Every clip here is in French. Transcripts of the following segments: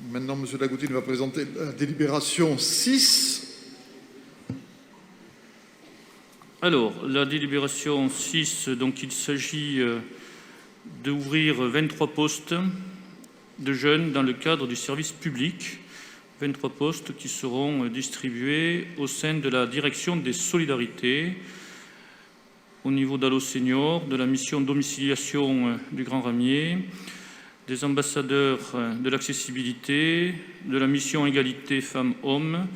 Maintenant, M. Lagoutine va présenter la délibération 6. Alors, la délibération 6, donc il s'agit d'ouvrir 23 postes de jeunes dans le cadre du service public. 23 postes qui seront distribués au sein de la direction des solidarités, au niveau d'Allo Senior, de la mission domiciliation du Grand Ramier, des ambassadeurs de l'accessibilité, de la mission égalité femmes-hommes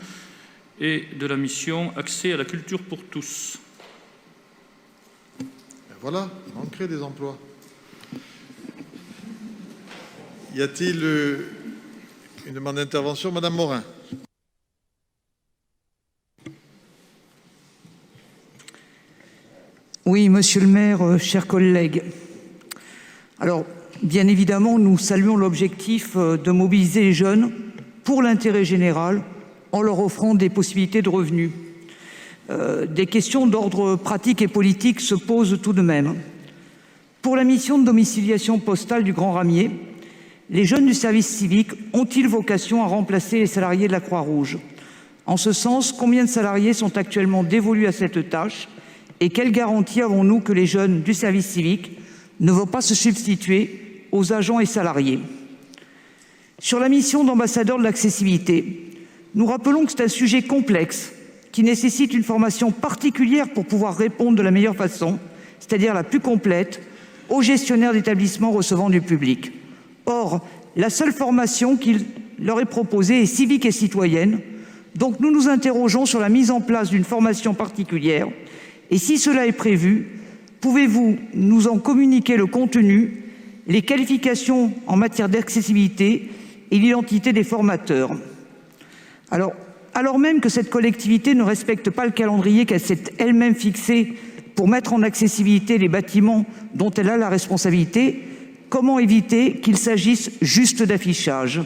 et de la mission accès à la culture pour tous. Voilà, on crée des emplois. Y a-t-il une demande d'intervention? Madame Morin. Oui, monsieur le maire, chers collègues. Alors, bien évidemment, nous saluons l'objectif de mobiliser les jeunes pour l'intérêt général en leur offrant des possibilités de revenus. Des questions d'ordre pratique et politique se posent tout de même. Pour la mission de domiciliation postale du Grand Ramier, les jeunes du service civique ont-ils vocation à remplacer les salariés de la Croix-Rouge? En ce sens, combien de salariés sont actuellement dévolus à cette tâche et quelle garantie avons-nous que les jeunes du service civique ne vont pas se substituer aux agents et salariés? Sur la mission d'ambassadeur de l'accessibilité, nous rappelons que c'est un sujet complexe qui nécessite une formation particulière pour pouvoir répondre de la meilleure façon, c'est-à-dire la plus complète, aux gestionnaires d'établissements recevant du public. Or, la seule formation qui leur est proposée est civique et citoyenne, donc nous nous interrogeons sur la mise en place d'une formation particulière, et si cela est prévu, pouvez-vous nous en communiquer le contenu, les qualifications en matière d'accessibilité et l'identité des formateurs? Alors même que cette collectivité ne respecte pas le calendrier qu'elle s'est elle-même fixé pour mettre en accessibilité les bâtiments dont elle a la responsabilité, comment éviter qu'il s'agisse juste d'affichage?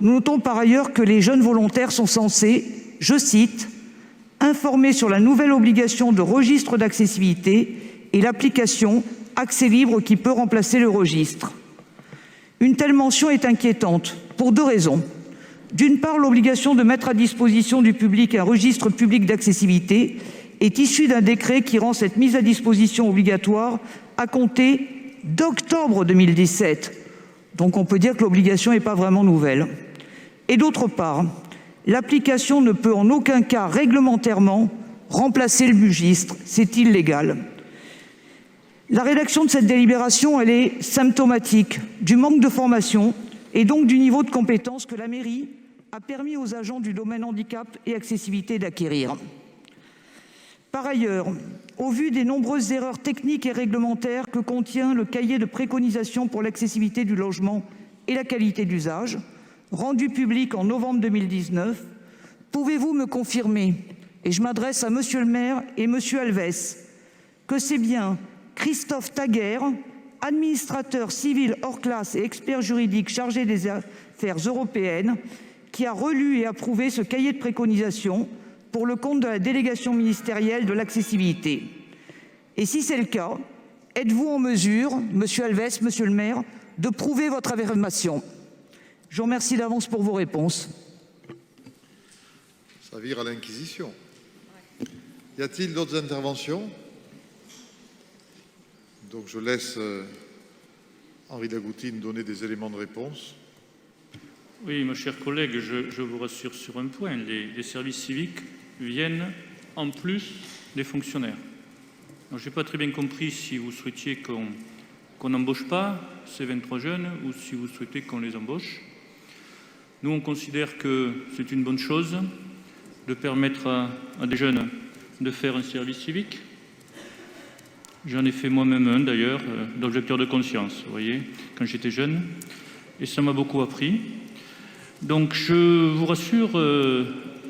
Nous notons par ailleurs que les jeunes volontaires sont censés, je cite, « informer sur la nouvelle obligation de registre d'accessibilité et l'application accès libre qui peut remplacer le registre ». Une telle mention est inquiétante pour deux raisons. D'une part, l'obligation de mettre à disposition du public un registre public d'accessibilité est issue d'un décret qui rend cette mise à disposition obligatoire à compter d'octobre 2017. Donc on peut dire que l'obligation n'est pas vraiment nouvelle. Et d'autre part, l'application ne peut en aucun cas réglementairement remplacer le registre, c'est illégal. La rédaction de cette délibération, elle est symptomatique du manque de formation et donc du niveau de compétence que la mairie a permis aux agents du domaine handicap et accessibilité d'acquérir. Par ailleurs, au vu des nombreuses erreurs techniques et réglementaires que contient le cahier de préconisation pour l'accessibilité du logement et la qualité d'usage, rendu public en novembre 2019, pouvez-vous me confirmer, et je m'adresse à monsieur le maire et monsieur Alves, que c'est bien Christophe Taguer, administrateur civil hors classe et expert juridique chargé des affaires européennes, qui a relu et approuvé ce cahier de préconisation pour le compte de la délégation ministérielle de l'accessibilité? Et si c'est le cas, êtes-vous en mesure, monsieur Alves, monsieur le maire, de prouver votre affirmation? Je vous remercie d'avance pour vos réponses. Ça vire à l'inquisition. Y a-t-il d'autres interventions? Donc je laisse Henri Lagoutine donner des éléments de réponse. Oui, mon cher collègue, je vous rassure sur un point. Les services civiques viennent en plus des fonctionnaires. Je n'ai pas très bien compris si vous souhaitiez qu'on n'embauche pas ces 23 jeunes ou si vous souhaitez qu'on les embauche. Nous, on considère que c'est une bonne chose de permettre à des jeunes de faire un service civique. J'en ai fait moi-même un, d'ailleurs, d'objecteur de conscience, vous voyez, quand j'étais jeune. Et ça m'a beaucoup appris. Donc, je vous rassure,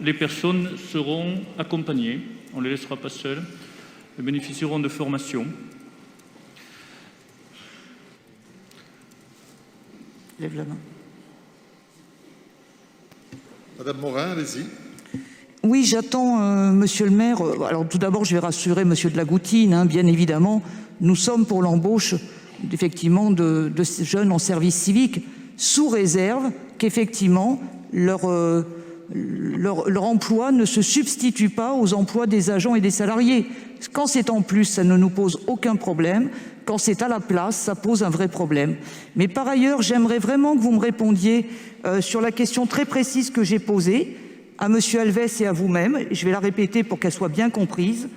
les personnes seront accompagnées. On ne les laissera pas seules. Elles bénéficieront de formation. Lève la main. Madame Morin, allez-y. Oui, j'attends, monsieur le maire. Alors tout d'abord, je vais rassurer monsieur de Lagoutine, bien évidemment. Nous sommes pour l'embauche, effectivement, de ces jeunes en service civique, sous réserve qu'effectivement, leur emploi ne se substitue pas aux emplois des agents et des salariés. Quand c'est en plus, ça ne nous pose aucun problème. Quand c'est à la place, ça pose un vrai problème. Mais par ailleurs, j'aimerais vraiment que vous me répondiez sur la question très précise que j'ai posée à M. Alves et à vous-même. Je vais la répéter pour qu'elle soit bien comprise.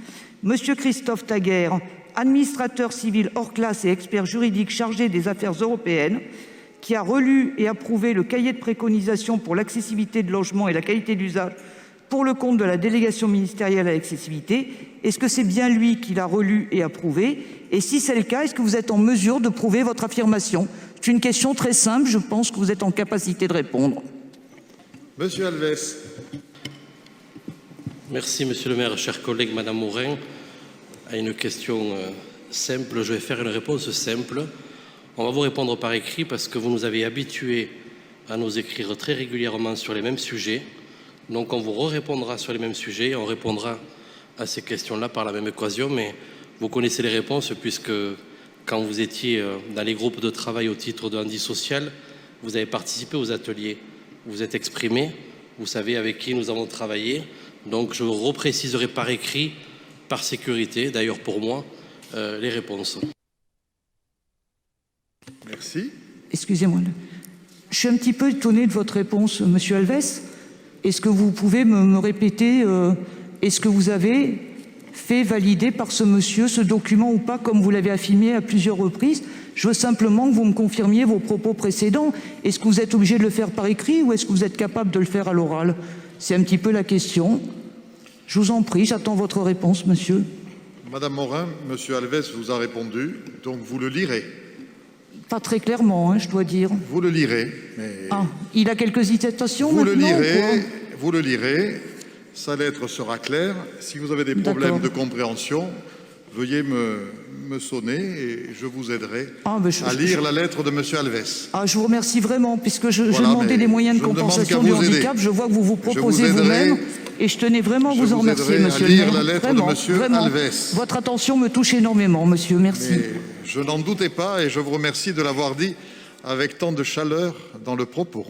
Monsieur Christophe Taguer, administrateur civil hors classe et expert juridique chargé des affaires européennes, qui a relu et approuvé le cahier de préconisation pour l'accessibilité de logements et la qualité d'usage pour le compte de la délégation ministérielle à l'accessibilité. Est-ce que c'est bien lui qui l'a relu et approuvé? Et si c'est le cas, est-ce que vous êtes en mesure de prouver votre affirmation? C'est une question très simple, je pense que vous êtes en capacité de répondre. Monsieur Alves. Merci, monsieur le maire. Chers collègues, madame Morin, à une question simple, je vais faire une réponse simple. On va vous répondre par écrit parce que vous nous avez habitués à nous écrire très régulièrement sur les mêmes sujets. Donc on vous répondra sur les mêmes sujets, on répondra à ces questions-là par la même occasion, mais vous connaissez les réponses puisque quand vous étiez dans les groupes de travail au titre de handi social, vous avez participé aux ateliers, vous êtes exprimé, vous savez avec qui nous avons travaillé. Donc je repréciserai par écrit, par sécurité, d'ailleurs pour moi, les réponses. Merci. Excusez-moi. Je suis un petit peu étonné de votre réponse, monsieur Alves. Est-ce que vous pouvez me répéter, est-ce que vous avez fait valider par ce monsieur ce document ou pas, comme vous l'avez affirmé à plusieurs reprises? Je veux simplement que vous me confirmiez vos propos précédents. Est-ce que vous êtes obligé de le faire par écrit ou est-ce que vous êtes capable de le faire à l'oral? C'est un petit peu la question. Je vous en prie, j'attends votre réponse, monsieur. Madame Morin, monsieur Alves vous a répondu, donc vous le lirez. Pas très clairement, hein, je dois dire. Vous le lirez. Mais... Ah, il a quelques hésitations vous maintenant, vous le lirez, sa lettre sera claire. Si vous avez des problèmes de compréhension, veuillez me sonner et je vous aiderai à lire la lettre de monsieur Alves. Ah, je vous remercie vraiment, puisque je demandais des moyens de compensation du handicap. Je vois que vous vous proposez vous-même et je tenais vraiment à vous en remercier, monsieur le maire. La lettre de monsieur Alves. Votre attention me touche énormément, monsieur. Merci. Mais je n'en doutais pas et je vous remercie de l'avoir dit avec tant de chaleur dans le propos.